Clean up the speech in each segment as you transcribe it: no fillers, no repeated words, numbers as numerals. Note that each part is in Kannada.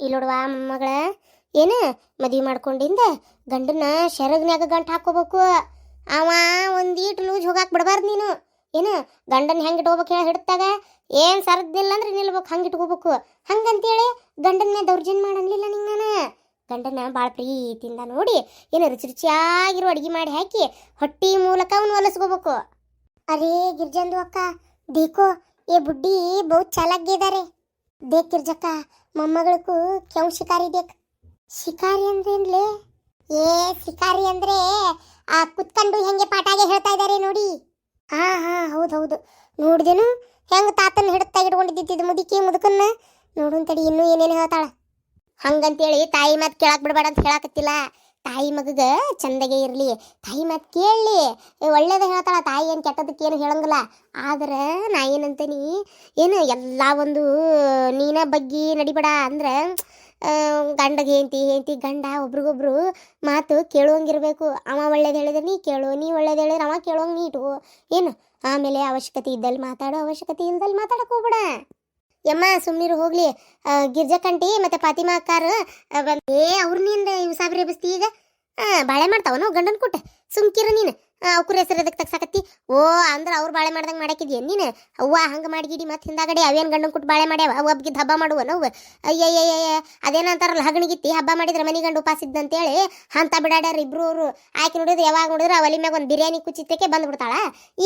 ಇಲ್ಲೋಡುವ ಮಗಳ ಏನು ಮದ್ವಿ ಮಾಡ್ಕೊಂಡಿಂದ ಗಂಡನ ಶೆರಗ್ನ್ಯಾಗ ಗಂಟು ಹಾಕೋಬೇಕು. ಅವ ಒಂದೀಟು ಲೂಜ್ ಹೋಗಾಕ್ ಬಿಡಬಾರ್ದು ನೀನು. ಏನು ಗಂಡನ ಹೆಂಗೆ ಇಟ್ಕೋಬೇಕು ಹೇಳಿ ಹಿಡ್ತಾಗ ಏನು ಸರದ್ನಿಲ್ಲ ಅಂದ್ರೆ ನಿಲ್ಬೇಕು, ಹಂಗೆ ಇಟ್ಕೋಬೇಕು. ಹಂಗಂತೇಳಿ ಗಂಡನ ದೌರ್ಜನ್ಯ ಮಾಡಲಿಲ್ಲ ನಿಂಗೆ ನಾನು. ಗಂಡನ ಭಾಳ ಪ್ರೀತಿಯಿಂದ ನೋಡಿ ಏನು ರುಚಿ ರುಚಿಯಾಗಿರೋ ಅಡುಗೆ ಮಾಡಿ ಹಾಕಿ ಹೊಟ್ಟಿ ಮೂಲಕ ಅವನು ಹೊಲಸ್ಕೋಬೇಕು. ಅರೇ ಗಿರ್ಜಂದು ಅಕ್ಕ ದೇಕೋ ಏ ಬುಡ್ಡಿ ಬಹು ಚಾಲಾಗಿದ್ದಾರೆ. ದೇಕ್ ಗಿರ್ಜಕ್ಕ ಮೊಮ್ಮಗಳಿಗೂ ಕೆವ್ ಶಿಕಾರಿ ದೇಕ್. ಶಿಕಾರಿ ಅಂದ್ರೆ ಏನ್ಲೇ? ಏ ಶಿಕಾರಿ ಅಂದ್ರೆ ಆ ಕುತ್ಕೊಂಡು ಹೆಂಗೆ ಪಾಠಾಗೆ ಹೇಳ್ತಾ ಇದ್ದಾರೆ ನೋಡಿ. ಹಾ ಹಾ ಹೌದೌದು ನೋಡ್ದೇನು ಹೆಂಗ ತಾತನ ಹಿಡ್ತಾ ಇಟ್ಕೊಂಡಿದ್ದಿದ್ದು ಮುದುಕಿ ಮುದುಕನ್ನ ನೋಡುನ್ ತಡಿ ಇನ್ನೂ ಏನೇನು ಹೇಳ್ತಾಳ. ಹಂಗಂತೇಳಿ ತಾಯಿ ಮಾತು ಕೇಳಕ್ ಬಿಡಬೇಡ ಅಂತ ಹೇಳಕತ್ತಿಲ್ಲ. ತಾಯಿ ಮಗಗ ಚಂದಗೆ ಇರಲಿ, ತಾಯಿ ಮಾತು ಕೇಳಲಿ, ಒಳ್ಳೇದ ಹೇಳ್ತಾಳ. ತಾಯಿ ಏನು ಕೆಟ್ಟದಕ್ಕೆ ಏನು ಹೇಳಂಗಿಲ್ಲ. ಆದ್ರೆ ನಾ ಏನಂತೀನಿ ಏನು ಎಲ್ಲ ಒಂದು ನೀನ ಬಗ್ಗಿ ನಡಿಬೇಡ. ಅಂದ್ರೆ ಗಂಡಗೆ ಹೆಂಡತಿ ಗಂಡ ಒಬ್ರಿಗೊಬ್ರು ಮಾತು ಕೇಳುವಂಗಿರ್ಬೇಕು. ಅವ ಒಳ್ಳೇದು ಹೇಳಿದ್ರೆ ನೀ ಕೇಳು, ನೀ ಒಳ್ಳೇದು ಹೇಳಿದ್ರೆ ಅವ ಕೇಳುವಂಗೆ ನೀಟು ಏನು. ಆಮೇಲೆ ಅವಶ್ಯಕತೆ ಇದ್ದಲ್ಲಿ ಮಾತಾಡು, ಅವಶ್ಯಕತೆ ಇಲ್ದಲ್ಲಿ ಮಾತಾಡಕ್ಕೆ ಹೋಗ್ಬೇಡ. ಯಮ್ಮ ಸುಮ್ಮನಿರು ಹೋಗ್ಲಿ. ಗಿರ್ಜಕ್ಕಂಟಿ ಮತ್ತೆ ಫಾತಿಮಾ ಅಕ್ಕಾರ ಅವ್ರ ನಿಂದ ಇವು ಸಾವಿರ ಎಬ್ಸ್ತಿ ಈಗ ಬಾಳೆ ಮಾಡ್ತಾವ ನಾವು ಗಂಡನ ಕೊಟ್ಟೆ ಸುಮ್ಕಿರ ನೀನು. ಅವ್ರ ಹೆಸರು ಅದಕ್ಕೆ ತಗ್ಸಾಕತ್ತಿ. ಓ ಅಂದ್ರೆ ಅವ್ರು ಬಾಳೆ ಮಾಡ್ದಂಗೆ ಮಾಡಾಕಿದ್ಯ ನೀನು. ಅವ್ವ ಹಂಗೆ ಮಾಡಿಗಿಡಿ ಮತ್ತೆ ಹಿಂದಾಗಡೆ ಅವೇನು ಗಂಡನ ಕೊಟ್ಟು ಬಾಳೆ ಮಾಡ್ಯಾವ ಒಬ್ಗಿದ್ದು ಹಬ್ಬ ಮಾಡುವ ನಾವು. ಅಯ್ಯಯ್ಯ ಅದೇನಂತಾರಲ್ಲ ಹಗಣಿಗಿತ್ತಿ ಹಬ್ಬ ಮಾಡಿದ್ರೆ ಮನೆ ಗಂಡು ಉಪಾಸಿದ್ದಂತೇಳಿ ಅಂತ ಬಿಡಾಡ್ಯಾರ ಇಬ್ರು. ಅವರು ಆಯ್ಕೆ ನೋಡಿದ್ರೆ ಯಾವಾಗ ನೋಡಿದ್ರೆ ಒಲಿ ಮ್ಯಾಗ ಒಂದು ಬಿರಿಯಾನಿ ಕುಚಿತಕ್ಕೆ ಬಂದ್ಬಿಡ್ತಾಳ.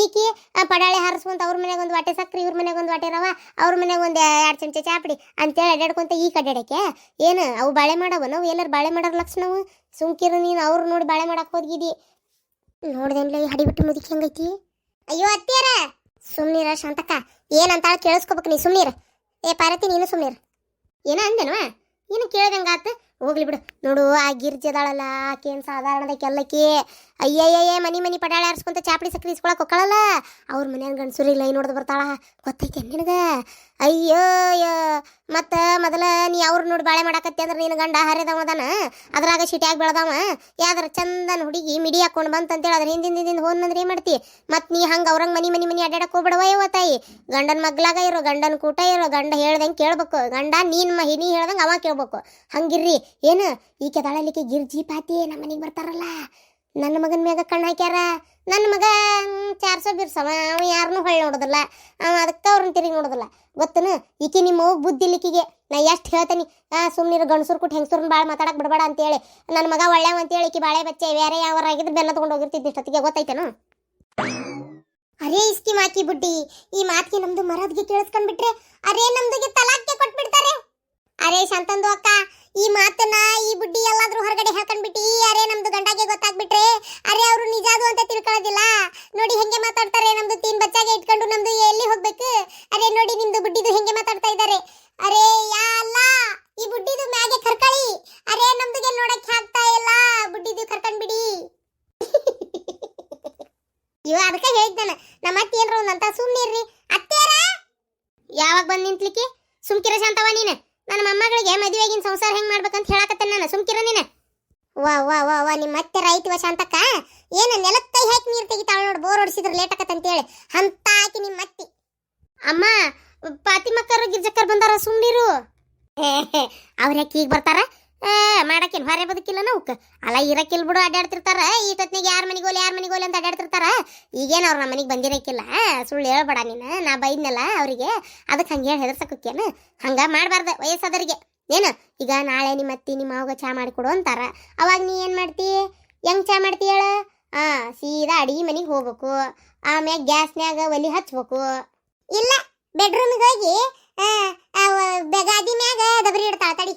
ಈಕಿ ಪಡಾಳೆ ಹಾರಿಸ್ಕೊಂತ ಅವ್ರ ಮನೆಗೆ ಒಂದು ವಾಟೆ ಸಕ್ರಿ, ಇವ್ರ ಮನೆಗೆ ಒಂದು ವಾಟೆ ರವ, ಅವ್ರ ಮನೆಗೆ ಒಂದು 2 ಚಮಚ ಚಾಪಡಿ ಅಂತೇಳಿ ಅಡ್ಡಾಡ್ಕೊಂತ ಈ ಕಡ್ಡಾಡಕ್ಕೆ ಏನು ಅವು ಬಾಳೆ ಮಾಡವ ನಾವು ಎಲ್ಲರೂ ಬಾಳೆ ಮಾಡೋರ ಲಕ್ಷ ನಾವು. ಸುಮ್ಕಿರ ನೀನು ಅವ್ರು ನೋಡಿ ಬಾಳೆ ಮಾಡಕ್ಕೆ ಹೋದ್ಗಿದಿ. ನೋಡ್ದೇನ್ಲ ಈ ಹಡಿಬಿಟ್ಟು ಮುದುಕಿ ಹೆಂಗೈತಿ. ಅಯ್ಯೋ ಅತ್ತಿಯರ ಸುಮ್ನೀರ ಶಾಂತಕ್ಕ ಏನಂತಾಳ ಕೇಳಿಸ್ಕೋಬೇಕು ನೀ. ಸುಮ್ನೀರ ಏ ಪಾರ್ವತಿ ನೀನು ಸುಮ್ನೀರ. ಏನ ಅಂದೇನವ ಏನು ಕೇಳ್ದಂಗಾತ ಹೋಗ್ಲಿ ಬಿಡು. ನೋಡು ಆ ಗಿರ್ಜದಾಳಲ್ಲ ಆಕೆ ಏನು ಸಾಧಾರಣದ ಕೆಲ್ಲಕ್ಕಿ. ಅಯ್ಯಯ್ಯ ಮನಿ ಪಡಾಳೆ ಆರಿಸ್ಕೊಂತ ಚಾಪಡಿ ಸಕ್ರಿ ಇಸ್ಕೊಳಕ್ಕೆ ಹೋಗ್ಕಳಲ್ಲ. ಅವ್ರ ಮನ್ಯಾಗ ಗಂಡಸೂರಿ ಲೈ ನೋಡ್ದು ಬರ್ತಾಳ ಗೊತ್ತೈತೆ ನಿನಗ. ಅಯ್ಯೋ ಮತ್ತು ಮೊದಲ ನೀ ಅವ್ರು ನೋಡಿ ಬಾಳೆ ಮಾಡಾಕತ್ತಿ ಅಂದ್ರೆ ನೀನು ಗಂಡ ಹರಿದವದಾನ ಅದ್ರಾಗ ಶಿಟ್ಯಾಗಿ ಬೆಳೆದವ ಯಾವ್ದಾರ ಚಂದನ ಹುಡುಗಿ ಮಿಡಿ ಹಾಕೊಂಡು ಬಂತಂತೇಳಿ ಅದ್ರ ಹಿಂದಿಂದ ಹೋದ್ನಂದ್ರೆ ಏನು ಮಾಡ್ತಿ. ಮತ್ತು ನೀ ಹಂಗೆ ಅವ್ರಂಗೆ ಮನಿ ಅಡ್ಡಾಡಕ್ಕೆ ಹೋಗ್ಬಿಡವ ಯವ್ವ ತಾಯಿ. ಗಂಡನ ಮಗ್ಲಾಗ ಇರೋ, ಗಂಡನ ಕೂಟ ಇರೋ, ಗಂಡ ಹೇಳ್ದಂಗೆ ಕೇಳ್ಬೇಕು. ಗಂಡ ನೀ ಹೇಳ್ದಂಗೆ ಅವ ಕೇಳ್ಬೇಕು. ಹಂಗಿರ್ರಿ ಏನು ಈ ಕೆದಾಳಲಿಕ್ಕೆ ಗಿರ್ಜಿ ಪಾತಿ ನಮ್ಮ ಮನೆಗೆ ಬರ್ತಾರಲ್ಲ. ನನ್ನ ಮಗನ ಮ್ಯಾಗ ಕಣ್ಣು ಹಾಕ್ಯಾರ. ನನ್ನ ಮಗ 400 ಬಿರ್ಸವ, ಅವ ಯಾರನ್ನೂ ಹೊಳ್ಳಿ ನೋಡೋದಿಲ್ಲ. ಅವ ಅದಕ್ಕೆ ಅವ್ರನ್ನ ತಿರುಗಿ ನೋಡೋದಿಲ್ಲ ಗೊತ್ತನು. ಈಕಿ ನಿಮ್ಮ ಬುದ್ಧಿ ಲಿಕ್ಕಿಗೆ ನಾ ಎಷ್ಟು ಹೇಳ್ತೀನಿ ಸುಮ್ಮನಿರು ಗಂಡಸರು ಕೊಟ್ಟು ಹೆಂಗಸೂರನ್ನ ಭಾಳ ಮಾತಾಡಕ್ಕೆ ಬಿಡಬೇಡ ಅಂತೇಳಿ. ನನ್ನ ಮಗ ಒಳ್ಳೆವ ಅಂತೇಳಿ ಈಕಿ ಬಾಳೆ ಬಚ್ಚೆ ಬೇರೆ ಯಾವರಾಗಿದ್ರೆ ಬೆನ್ನ ತೊಗೊಂಡು ಹೋಗಿರ್ತಿದ್ದು ಇಷ್ಟೊತ್ತಿಗೆ ಗೊತ್ತೈತೇನು. ಅರೇ ಇಸ್ಕಿ ಮಾಕಿ ಬುಡ್ಡಿ ಈ ಮಾತಿಗೆ ನಮ್ದು ಮರದ್ಗೆ ಕೇಳಿಸ್ಕೊಂಡ್ಬಿಟ್ರೆ ಅರೇ ನಮ್ದುಗೆ ತಲಾಕ್ಕೆ ಕೊಟ್ಬಿಡ್ತಾರೆ. ಅರೇ ಶಾಂತಂದು ಅಕ್ಕ ಈ ಮಾತನ್ನ ಈ ಬುಡ್ಡಿ ಎಲ್ಲಾದ್ರೂ ಹೊರಗಡೆ ಹೇಳ್ಕೊಂಡ್ಬಿಟ್ಟು ಅರೇ ನಮ್ದು ಗಂಡಗೆ ಗೊತ್ತಾಗ್ಬಿಟ್ರೆ ಅರೇ ಅವರು ನಿಜಾದು ಅಂತ ತಿಳ್ಕೊಳ್ಳೋದಿಲ್ಲ. ನೋಡಿ ಹೆಂಗೆ ಮಾತಾಡ್ತಾರೆ. ನಮ್ದು ತೀನ್ ಬಚ್ಚಾಗೆ ಇಟ್ಕೊಂಡು ನಮ್ದು ಎಲ್ಲಿ ಹೋಗ್ಬೇಕು. ಅರೇ ನೋಡಿ ನಿಮ್ದು ಬುಡ್ಡಿದು ಹೆಂಗೆ ಮಾತಾಡ್ತಾ ಇದ್ದಾರೆ. ಅರೇ ಯಾ ಅಲ್ಲ ಈ ಬುಡ್ಡಿದು ಮ್ಯಾಗೆ ಕರ್ಕಳಿ. ಅರೇ ನಮ್ದುಗೆ ನೋಡಕ್ಕೆ ಆಗ್ತಾ ಇಲ್ಲ, ಬುಡ್ಡಿದು ಕರ್ಕೊಂಡ್ಬಿಡಿ. ಇವ ಅದಕ್ಕೆ ಹೇಳಿದ್ದಾನ ನಮ್ಮ ಅತ್ತೆ ಏನ್ರ ಒಂದಂತ ಸುಮ್ಮನಿರ್ರಿ. ಅತ್ತೇರ ಯಾವಾಗ ಬಂದು ನಿಂತ್ಲಿಕ್ಕೆ ಸುಮ್ಕಿರ ಶಾಂತವ ನೀನು. ನನ್ನ ಮೊಮ್ಮಗಳಿಗೆ ಮದುವೆಗಿನ ಸಂಸಾರ ಹೆಂಗೆ ಮಾಡ್ಬೇಕಂತ ಹೇಳಕತ್ತೇನೆ ನಾನು. ಸುಮ್ಕಿರ ನೀನು. ವಾ ನಿಮ್ಮ ಮತ್ತೆ ರೈತವ ಶಾಂತಕ್ಕ ಏನು ನೆಲತ್ತೈ ಹಾಕಿ ನೀರು ತೆಗಿತಾಳ ನೋಡು. ಬೋರ್ ಹೊಡಿಸಿದ್ರೆ ಲೇಟ್ ಆಕತ್ತಂತೇಳಿ ಅಂತ ಹಾಕಿ ನಿಮ್ಮ ಅತ್ತಿ. ಅಮ್ಮ ಫಾತಿಮಕ್ಕರು ಗಿರ್ಜಕ್ಕರ್ ಬಂದಾರ ಸುಮ್ನಿರು. ಅವ್ರ ಯಾಕೆ ಈಗ ಬರ್ತಾರ ಮಾಡಕ್ಕೇನು ಹೊರೆ ಬದುಕಿಲ್ಲ ನಾವು. ಅಲ್ಲ ಇರಕ್ಕಿಲ್ ಬಿಡು ಅಡ್ಡಾಡ್ತಿರ್ತಾರ. ಇಷ್ಟೊತ್ತಿಗೆ ಯಾರ ಮನೆಗೋಲಿ ಅಂತ ಅಡ್ಡಾಡ್ತಿರ್ತಾರ. ಈಗೇನು ಅವ್ರು ನಮ್ಮ ಮನೆಗೆ ಬಂದಿರಕ್ಕಿಲ್ಲ. ಸುಳ್ಳು ಹೇಳ್ಬೇಡ ನೀನು. ನಾ ಬೈದ್ನಲ್ಲ ಅವರಿಗೆ ಅದಕ್ಕೆ ಹಂಗೆ ಹೇಳಿ ಹೆದರ್ಸಕ್ಕೇನು. ಹಂಗೆ ಮಾಡಬಾರ್ದು ವಯಸ್ಸಾದವ್ರಿಗೆ. ಏನು ಈಗ ನಾಳೆ ನಿಮ್ಮ ಅತ್ತಿ ನಿಮ್ಮ ಮಾವಗ ಚಾ ಮಾಡಿಕೊಡು ಅಂತಾರ. ಅವಾಗ ನೀ ಏನು ಮಾಡ್ತಿ, ಹೆಂಗೆ ಚಾ ಮಾಡ್ತಿ ಹೇಳ. ಸೀದಾ ಅಡಿಗೆ ಮನೆಗೆ ಹೋಗ್ಬೇಕು. ಆಮ್ಯಾಗ ಗ್ಯಾಸ್ನ್ಯಾಗ ಒಲಿ ಹಚ್ಬೇಕು. ಇಲ್ಲ ಬೆಡ್ರೂಮಿಗೆ ಹೋಗಿ ಗಾದಿ ಮ್ಯಾಗ ದಬರಿ ಇಡ್ತಾಳ ತಡಿ.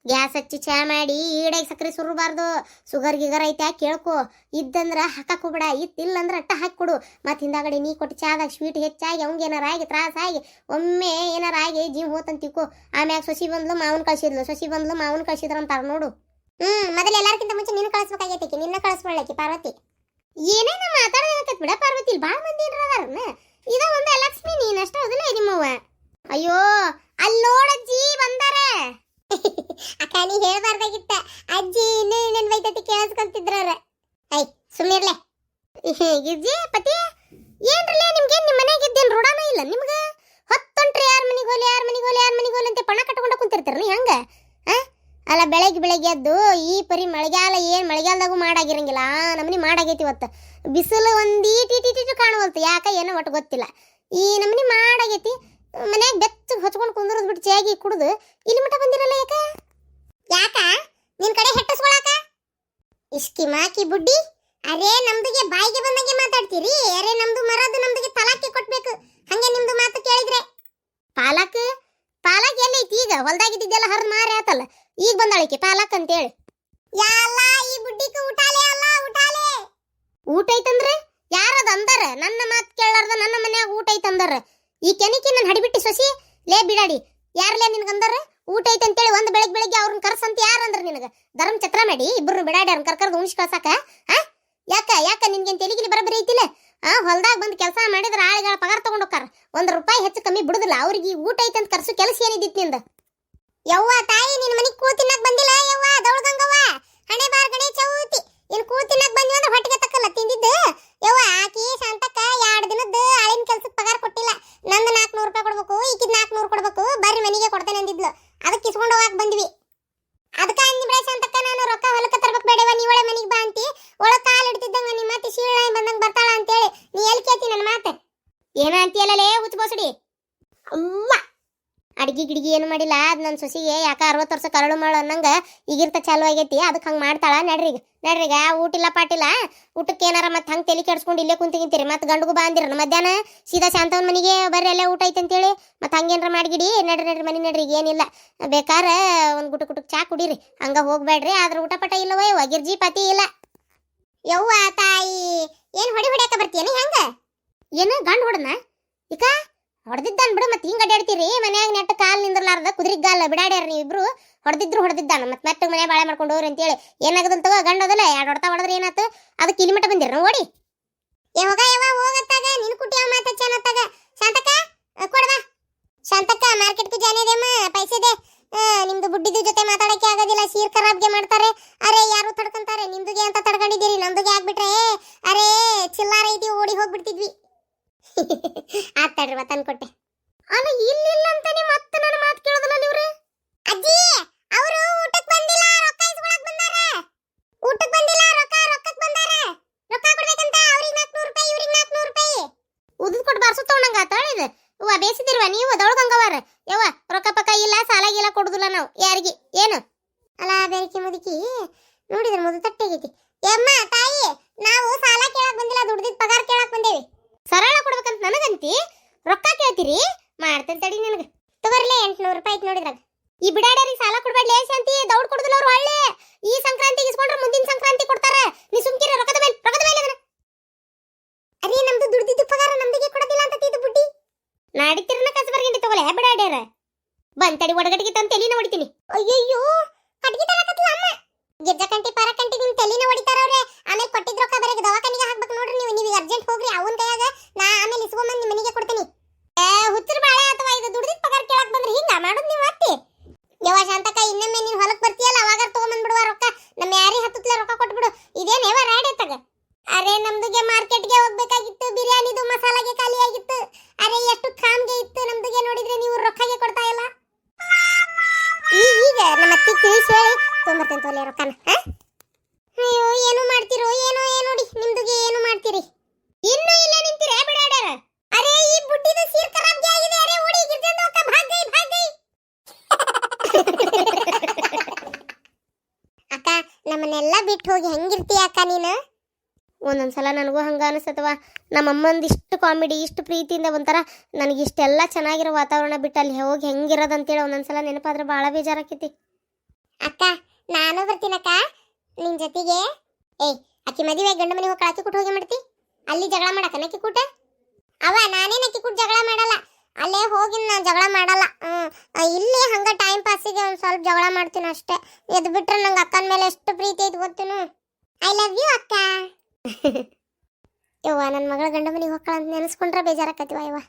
ಗ್ಯಾಸ್ ಹಚ್ಚಿ ಚಾ ಮಾಡಿ ಈಡಾಗಿ ಸಕ್ಕರೆ ಸುರಬಾರ್ದು. ಶುಗರ್ ಗಿಗರ್ ಐತೆ ಕೇಳ್ಕೊ. ಇದ್ದಂದ್ರೆ ಹಾಕಕ್ಕೆ ಹೋಗ್ಬೇಡ, ಇಲ್ಲಂದ್ರೆ ಅಟ್ಟ ಹಾಕಿಕೊಡು. ಮತ್ತು ಹಿಂದಾಗಡೆ ನೀ ಕೊಟ್ಟು ಚಾದಾಗ ಸ್ವೀಟ್ ಹೆಚ್ಚಾಗಿ ಅವಂಗೆ ಏನಾರ ಆಗಿ ತ್ರಾಸಾಗಿ ಒಮ್ಮೆ ಏನಾರ ಆಗಿ ಜೀವ ಹೋತಂತಿಕೋ. ಆಮ್ಯಾಗ ಸೊಸಿ ಬಂದ್ಲು ಮಾವನ್ ಕಳ್ಸಿದ್ರು ಅಂತಾರ ನೋಡು. ಮೊದಲು ಎಲ್ಲಾರ್ಕಿಂತ ಮುಂಚೆ ನೀನು ಕಳಿಸ್ಬೇಕಾಗೈತಿ. ನಿನ್ನ ಕಳಿಸ್ಕೊಳ್ಳಿ ಪಾರ್ವತಿ. ಏನೇನ ಮಾತಾಡೋದಕ್ಕೆ ಬಿಡ ಪಾರ್ವತಿ. ಭಾಳ ಮಂದಿ ಏನಾರದಾರನ ಇದ ಒಂದು ಲಕ್ಷ್ಮಿ ನೀನಷ್ಟ ಹೌದಿಲ್ಲ ನಿಮ್ಮವ್ವ. ಅಯ್ಯೋ ಅಲ್ಲಿ ನೋಡಜ್ಜಿ ಬಂದಾರ. ಅಕ್ಕ ನೀ ಹೇಳ್ಬಾರ್ದಾಗಿತ್ತ. ಅಜ್ಜಿ ಇನ್ನೇನೇನ್ ಬೈತತಿ ಕೇಳಿಸ್ಕೊಂತಿದ್ರ. ಐ ಸುಮ್ಮಿರ್ಲೆ ಗಿರ್ಜಿ ಪತಿ ಏನ್ರಲ್ಲ ನಿಮ್ಗೆ ನಿಮ್ಮ ಮನೆಗೆ ಇದ್ದೇನು ರೂಢಾನ ಇಲ್ಲ ನಿಮ್ಗೆ. ಹೊತ್ತೊಂಟ್ರಿ ಯಾರ ಮನೆಗೆ ಹೋಲಿ ಅಂತ ಪಣ ಕಟ್ಕೊಂಡ ಕುಂತಿರ್ತೀರ ನೀ. ಹಂಗ ಅಲ್ಲ ಬೆಳಗ್ಗೆ ಎದ್ದು ಈ ಪರಿ ಮಳೆಗಾಲ ಏನು ಮಳೆಗಾಲದಾಗೂ ಮಾಡಾಗಿರಂಗಿಲ್ಲ ನಮ್ಮನಿ ಮಾಡಾಗೈತಿ ಇವತ್ತು. ಬಿಸಿಲು ಒಂದೀಟಿಟಿಟು ಕಾಣವಲ್ತು, ಯಾಕೆ ಏನೋ ಒಟ್ಟು ಗೊತ್ತಿಲ್ಲ. ಈ ನಮ್ಮನಿ ಮಾಡಾಗೈತಿ. ಮನ್ಯಾಗ ಬೆಚ್ಚಗೆ ಹೊಚ್ಕೊಂಡು ಕುಂದ್ರದ್ ಬಿಟ್ಟು ಚಾಗಿ ಕುಡ್ದು ಇಲ್ಲಿ ಮಠ ಬಂದಿರಲ್ಲ ಯಾಕ ನಿನ್ ಕಡೆ ಹೆಟ್ಟಸ್ಕೊಳಕ ಇಷ್ಕಿ ಮಾಕಿ ಬುಡ್ಡಿ. ಅರೇ ನಮ್ದುಗೆ ಬಾಯಿಗೆ ಬಂದಂಗೆ ಮಾತಾಡ್ತೀರಿ. ಅರೇ ನಮ್ದು ಮರದು ನಮ್ದುಗೆ ತಲಾಕಿ ಕೊಟ್ಬೇಕು. ಹಂಗೆ ನಿಮ್ದು ಮಾತು ಕೇಳಿದ್ರೆ ಪಾಲಕ್ ಎಲ್ಲೈತಿ? ಈಗ ಹೊಲ್ದಾಗಿದ್ದೆಲ್ಲ ಹರಿದು ಮಾರಿ ಆತಲ್ಲ, ಈಗ ಬಂದಾಳಿಕೆ ಪಾಲಕ್ ಅಂತೇಳಿ. ಯಾಲ್ಲ ಈ ಬುಡ್ಡಿಕ ಊಟಾಲೆ ಅಲ್ಲ ಊಟಾಲೆ. ಊಟ ಐತಂದ್ರೆ ಯಾರದ ಅಂದಾರ? ನನ್ನ ಮಾತು ಕೇಳಾರ್ದ ನನ್ನ ಮನ್ಯಾಗ ಊಟ ಐತಂದಾರ. ಈ ಕೆನಿಕಿ ನನ್ನ ಹಡಿಬಿಟ್ಟಿ ಸೊಸಿ ಲೇ ಬಿಡಾಡಿ. ಯಾರ್ಲೇ ನಿನ್ಗಂದಾರ ಊಟ ಐತೆ ಅಂತೇಳಿ? ಒಂದು ಬೆಳಗ್ಗೆ ಅವ್ರನ್ನ ಕರ್ಸಂತ ಯಾರಂದ್ರ ನಿನಗ? ಧರ್ಮ ಛತ್ರ ಮಾಡಿ ಇಬ್ಬರನ್ನ ಬಿಡಾಡಿ ಅವ್ರನ್ನ ಕರ್ಕರ್ದು ಉಣಿಸ್ ಕಳ್ಸಾಕ? ಯಾಕ ನಿನ್ಗೇನು ತೆಲಿಗಿಲಿ ಬರಬರಿ ಐತಿಲ್ಲ? ಹೊಲ್ದಾಗ ಬಂದು ಕೆಲಸ ಮಾಡಿದ್ರೆ ಆಳಿಗಳ ಪಗಾರ ತಗೊಂಡು ಹೋಗ್ತಾರ. ₹1 ಹೆಚ್ಚು ಕಮ್ಮಿ ಬಿಡುದಿಲ್ಲ. ಅವ್ರಿಗೆ ಊಟ ಐತೆ ಅಂತ ಕರ್ಸು ಕೆಲಸ ಏನಿದ್ದಿತ್ತು ನಿಂದ? ಯವ್ವ ತಾಯಿ ನಿನ್ನ ಮನೆಗೆ ಕೂಳು ತಿನ್ನಕ್ ಬಂದಿಲ್ಲ ಯವ್ವ ದೌಳ್ಗಂಗವ್ವ. ಹಣೆ ಬಾರ್ ಗಣೆ ಚೌತಿ ಇನ್ ಕೂಳು ತಿನ್ನಕ್ ಬಂದ್ವಿ ಅಂದ್ರೆ ಹೊಟ್ಟಿಗೆ ತಕ್ಕಲ್ಲ ತಿಂದಿದ್ದು. ಯವ್ವ ಆಕಿ ಶಾಂತಕ್ಕ 2 ದಿನದ ಆಳಿನ ಕೆಲ್ಸಕ್ಕೆ ಪಗಾರ ಕೊಟ್ಟಿಲ್ಲ. ನಂದು ₹400 ಕೊಡ್ಬೇಕು, ಈಕಿದ್ 400 ಕೊಡ್ಬೇಕು. ಬರ್ರಿ ಮನೆಗೆ ಕೊಡ್ತೇನೆ ಅಂದಿದ್ಲು. ಅದಕ್ಕೆ ಇಸ್ಕೊಂಡು ಹೋಗಾಕ್ ಬಂದ್ವಿ. ಅದಕ್ಕೆ ಅಂದಿಬಿಡ ಶಾಂತಕ್ಕ, ನಾನು ರೊಕ್ಕ ಹೊಲಕ್ಕೆ ತರ್ಬೇಕು ಬೇಡವ, ನೀ ಒಳ್ಳೆ ಮನೆಗೆ ಬಾ ಅಂತಿ. ಒಳಗೆ ಕಾಲು ಇಡ್ತಿದ್ದಂಗ ನಿಮ್ಮ ಮಾತಿ ಶೀಳ ಬಂದಂಗೆ ಬರ್ತಾಳ ಅಂತೇಳಿ ನೀ ಎಲ್ಲಿ ಕೇಳ್ತಿ ನನ್ನ ಮಾತು? ಏನ ಅಂತೀಯಲ್ಲೇ ಹುಚ್ಚ ಬೋಸಡಿ? ಅವ್ವ ಅಡ್ಗಿ ಗಿಡ್ಗಿ ಏನು ಮಾಡಿಲ್ಲ. ಅದು ನನ್ನ ಸೊಸಿಗೆ ಯಾಕೆ 60 ವರ್ಷ ಕರಳು ಮಾಡು ಅನ್ನಂಗೆ ಈಗಿರ್ತ ಚಾಲು ಆಗೈತಿ. ಅದಕ್ಕೆ ಹಂಗೆ ಮಾಡ್ತಾಳ. ನಡ್ರಿಗ ಊಟಿಲ್ಲ ಪಾಟಿಲ್ಲ. ಊಟಕ್ಕೆ ಏನಾರ ಮತ್ತೆ ಹಂಗೆ ತಲೆ ಕೆಡ್ಸ್ಕೊಂಡು ಇಲ್ಲೇ ಕುಂತಿಗಿಂತೀರಿ. ಮತ್ತೆ ಗಂಡುಗೂ ಬಾ ಅಂದಿರ ಮಧ್ಯಾಹ್ನ ಸೀದಾ ಶಾಂತವನ ಮನೆಗೆ ಬರ್ರಿ, ಅಲ್ಲೇ ಊಟ ಐತೆ ಅಂತೇಳಿ. ಮತ್ತೆ ಹಂಗೇನಾರ ಮಾಡಿಗಿಡಿ. ನಡ್ರಿ ಮನೆ ನಡ್ರಿ, ಏನಿಲ್ಲ. ಬೇಕಾರೆ ಒಂದು ಗುಟುಕ್ ಚಾ ಕುಡೀರಿ, ಹಂಗೆ ಹೋಗ್ಬೇಡ್ರಿ. ಆದ್ರೆ ಊಟ ಪಟ ಇಲ್ಲವೋ ಯವ್ವ, ಗಿರ್ಜಿ ಪಾತಿ ಇಲ್ಲ. ಯವ್ವ ತಾಯಿ ಏನು ಹೊಡ್ಯಾಕ ಬರ್ತೀಯನ? ಹೆಂಗ ಏನು ಗಂಡು ಹೊಡನ? ಈಗ ಹೊಡೆದಿದ್ದಾನ ಬಿಡು. ಮತ್ತೆ ಹಿಂಗೆ ಅಡ್ಯಾಡ್ತೀರಿ ಮನ್ಯಾಗ ನೆಟ್ಟ ಕಾಲು ನಿಂದ್ರಲಾರ್ದ ಕುದುರೆಗೆ ಗಾಲ ಬಿಡಾಡ್ಯಾರ ನೀವಿಬ್ರು. ಹೊಡೆದಿದ್ದಾನ ಮತ್ತೆ ಮೆತ್ತಗೆ ಮನೆ ಬಾಳೆ ಮಾಡ್ಕೊಂಡು ಹೋಗ್ರಿ ಅಂತೇಳಿ. ಏನಾಗದಂತವ ಗಂಡ ಅದಲ್ಲ 2 ಹೊಡ್ತಾ ಹೊಡೆದ್ರೆ ಏನಾಯ್ತು? ಅದಕ್ಕೆ ಇಲ್ಲಿ ಮಟ್ಟ ಬಂದಿರ ನಾವು ಓಡಿ. ಹೋಗತ್ತಾಗ ನಿನ್ ಕುಟಿ ಮಾತಾಗ ಶಾಂತಕ್ಕ ಕೊಡವಾ. ಶಾಂತಕ್ಕ ಮಾರ್ಕೆಟ್ಗೆ ಜಾನೇದೇಮ್ಮ ಪೈಸೆದೆ. ನಿಮ್ದು ಬುಡ್ಡಿದ ಜೊತೆ ಮಾತಾಡಕ್ಕೆ ಆಗೋದಿಲ್ಲ, ಸೀರ್ ಖರಾಬ್ಗೆ ಮಾಡ್ತಾರೆ. ಅರೆ ಯಾರು ತಡ್ಕೊಂತಾರೆ? ನಿಮ್ದುಗೆ ಅಂತ ತಡ್ಕೊಂಡಿದ್ದೀರಿ, ನಮ್ದುಗೆ ಆಗ್ಬಿಟ್ರೆ ಅರೆ ಚಿಲ್ಲಾರ ಐತಿ ಓಡಿ ಹೋಗ್ಬಿಡ್ತಿದ್ವಿ. ಆತಾಡ್ರಿ ತಂದು ಕೊಟ್ಟೆ. ಅಲ್ಲ ಇಲ್ಲಿಲ್ಲ ಅಂತಾನೆ ಮತ್ತೆ ನನ್ನ ಮಾತು ಕೇಳೋದಿಲ್ಲ ನೀವ್ರೆ. ಅಜ್ಜಿ ಅವರು ಊಟಕ್ಕೆ ಬಂದಿಲ್ಲ, ರೊಕ್ಕ ಇಸ್ಕೊಳಕ್ ಬಂದಾರ. ಊಟಕ್ಕೆ ಬಂದಿಲ್ಲ, ರೊಕ್ಕಕ್ಕೆ ಬಂದಾರ. ರೊಕ್ಕ ಕೊಡ್ಬೇಕಂತ. ಅವ್ರಿಗೆ ₹400, ಇವ್ರಿಗೆ ₹400. ಉದ್ದ ಕೊಟ್ಟು ಬಾರ್ಸು ತಗೊಂಡಂಗ ಆತಾಳಿದೆ. ಅವ್ವ ಬೇಸಿದಿರ್ವ ನೀವು ದೌಳ್ಗಂಗವಾರ. ಯವ್ವ ರೊಕ್ಕ ಪಕ್ಕ ಇಲ್ಲ, ಸಾಲಾಗಿಲ್ಲ ಕೊಡುದಿಲ್ಲ ನಾವು ಯಾರಿಗೆ. ಏನು ಅಲ್ಲ ಬೇರಿಕೆ ಮುದುಕಿ ನೋಡಿದ್ರೆ ಮುದು ತಟ್ಟೆಗೈತಿ. ಯಮ್ಮ ತಾಯಿ ನಾವು ಸಾಲ ಕೇಳಕ್ ಬಂದಿಲ್ಲ, ದುಡ್ದಿದ್ ಪಗಾರ ಕೇಳಕ್ ಬಂದೇವಿ. ಸರಳ ಕೊಡ್ಬೇಕಂತ ನನಗಂತಿ ರೊಕ್ಕ ಕೇಳ್ತೀರಿ? ಮಾಡ್ತೇನೆ ತಡಿ ನಿನಗೆ. ತಗೋರ್ಲೆ ₹800 ಐತಿ ನೋಡಿದ್ರಾಗ. ಈ ಬಿಡಾಡ್ಯಾರಿಗೆ ಸಾಲ ಕೊಡ್ಬೇಡ್ಲಿ ಶಾಂತಿ. ದೌಡ್ ಕೊಡುದಿಲ್ಲ ಅವ್ರು. ಒಳ್ಳೆ ಈ ಸಂಕ್ರಾಂತಿಗೆ ಇಸ್ಕೊಂಡ್ರೆ ಮುಂದಿನ ಸಂಕ್ರಾಂತಿ ಕೊಡ್ತಾರೆ. ನೀ ಸುಮ್ಕಿರ ರೊಕ್ಕದ ಮೇಲೆ ಅದನ್ನ. ಅರೇ ನಮ್ದು ದುಡ್ದಿದ್ದು ಪಗಾರ ನಮ್ದಿಗೆ ಕೊಡೋದಿಲ್ಲ ಅಂತ ತಿದ್ದು ಬುಡ್ಡಿ. ನಾಡಿತಿರನ ಕಸಬರ್ಗಿಂಡಿ ತಗೊಳ್ಳೆ ಬಿಡಾಡ್ಯಾರ. ಬಂತಡಿ ಒಡಗಟ್ಟಿಗೆ ತಂದು ತಲೆನ ಹೊಡಿತೀನಿ. ಅಯ್ಯಯ್ಯೋ ಕಟ್ಗಿ ತರಕತ್ತಿಲ್ಲ ಅಮ್ಮ. ಗಿರ್ಜಕಂಟಿ ಪರಕಂಟಿ ನಿಮ್ ತಲೆನ ಹೊಡಿತಾರ ಅವ್ರೆ. ಆಮೇಲೆ ಕೊಟ್ಟಿದ್ ರೊಕ್ಕ ಬರೀ ದವಾಖಾನಿಗೆ ಹಾಕ್ಬೇಕು ನೋಡ್ರಿ ನೀವು. ನೀವು ಅರ್ಜೆಂಟ್ ಹೋಗ್ರಿ ಅವನ ಕೈಯಾಗ. ನಾ ಆಮೇಲೆ ಇಸ್ಕೊಂಬಂದು ನಿಮ್ಮ ಮನೆಗೆ ಕೊಡ್ತೀನಿ. ಹುಚ್ಚರ ಬಾಳೆ ಅಥವಾ ಇದು ದುಡ್ದಿದ್ ಪಗಾರ ಕೇಳಕ್ ಬಂದ್ರೆ ಹಿಂಗ ಮಾಡೋದು ನೀವು ಮತ್ತೆ? ಯವ್ವ ಶಾಂತಕ್ಕ ಇನ್ನೊಮ್ಮೆ ನೀನ್ ಹೊಲಕ್ ಬರ್ತೀಯಲ್ಲ ಅವಾಗ ತಗೊಂಬಂದ್ಬಿಡುವ ರೊಕ್ಕ. ನಮ್ಮ ಯಾರಿ ಹತ್ತತ್ಲೆ ರೊಕ್ಕ ಕೊಟ್ಬಿಡು. ಇದೇನ್ ಯಾವ ರಾಡ್ ಎತ್ತಾಗ? ಅರೆ ನಮ್ದುಗೆ ಮಾರ್ಕೆಟ್ಗೆ ಹೋಗ್ಬೇಕಾಗಿತ್ತು. ಬಿರಿಯಾನಿದು ಮಸಾಲಾಗೆ ಖಾಲಿ ಆಗಿತ್ತು. ಅರೆ ಎಷ್ಟು ಕಾಮ್ಗೆ ಇತ್ತು ನಮ್ದುಗೆ. ನೋಡಿದ್ರೆ ನೀವು ರೊಕ್ಕಗೆ ಕೊಡ್ತಾ ಇಲ್ಲ. ಈಗ ನಮ್ಮ ಅತ್ತಿ ತಿಳಿಸಿ ಹೇಳಿ ತೊಂಬರ್ತೇನೆ ತೊಲೆ ರೊಕ್ಕನ. ಅಯ್ಯೋ ಏನು ಮಾಡ್ತಿರೋ ಏನೋ ನೋಡಿ ನಿಮ್ದುಗೆ ಏನು ಮಾಡ್ತೀರಿ? ಇನ್ನೂ ಇಲ್ಲ ನಿಂತಿರ ಬಿಡಾಡ್ಯಾರ. ಅರೆ ಈ ಬುಡ್ಡಿದ ಸೀರ್ ಖರಾಬ್ಗೆ ಆಗಿದೆ. ಅರೆ ಓಡಿ ಗಿರ್ಜಂದ ಅಕ್ಕ ಭಾಗೈ. ಅಕ್ಕ ನಮ್ಮನ್ನೆಲ್ಲ ಬಿಟ್ಟು ಹೋಗಿ ಹೆಂಗಿರ್ತೀಯ ಅಕ್ಕ ನೀನು? ಒಂದೊಂದ್ಸಲ ನನಗೂ ಹಂಗ ಅನಿಸ್ತವ. ನಮ್ಮಮ್ಮಂದು ಇಷ್ಟು ಕಾಮಿಡಿ, ಇಷ್ಟು ಪ್ರೀತಿಯಿಂದ ಒಂಥರ ನನಗೆ ಇಷ್ಟೆಲ್ಲ ಚೆನ್ನಾಗಿರೋ ವಾತಾವರಣ ಬಿಟ್ಟು ಅಲ್ಲಿ ಹೋಗಿ ಹೆಂಗಿರೋದಂತೇಳಿ ಒಂದೊಂದ್ಸಲ ನೆನಪಾದ್ರೆ ಭಾಳ ಬೇಜಾರಾಕೈತಿ. ಅಕ್ಕ ನಾನು ಬರ್ತೀನಕ್ಕ ನಿನ್ ಜೊತೆಗೆ. ಅಕ್ಕಿ ಮದುವೆ ಗಂಡ ಮನೆ ಹೋಗಿ ಅಕ್ಕಿ ಕೂಟ ಹೋಗಿ ಮಾಡ್ತಿ? ಅಲ್ಲಿ ಜಗಳ ಮಾಡಕ್ಕ ನಕ್ಕಿ ಕೂಟ? ಅವ ನಾನೇನು ಅಕ್ಕಿ ಕೂಟ ಜಗಳ ಮಾಡಲ್ಲ. ಅಲ್ಲೇ ಹೋಗಿ ನಾನು ಜಗಳ ಮಾಡಲ್ಲ. ಇಲ್ಲಿ ಹಂಗ ಟೈಮ್ ಪಾಸಿಗೆ ಒಂದು ಸ್ವಲ್ಪ ಜಗಳ ಮಾಡ್ತೀನಿ ಅಷ್ಟೇ. ಎದ್ದು ಬಿಟ್ರೆ ನಂಗೆ ಅಕ್ಕನ ಮೇಲೆ ಎಷ್ಟು ಪ್ರೀತಿ ಐತಿ ಗೊತ್ತೇನು? ಐ ಲವ್ ಯು ಅಕ್ಕ. ಯವ್ವ ನನ್ನ ಮಗಳ ಗಂಡ ಮನೆಗೆ ಹೋಗ್ಕಳ ಅಂತ ನೆನೆಸ್ಕೊಂಡ್ರೆ ಬೇಜಾರಾಕತ್ತೀವ ಯವ್ವ.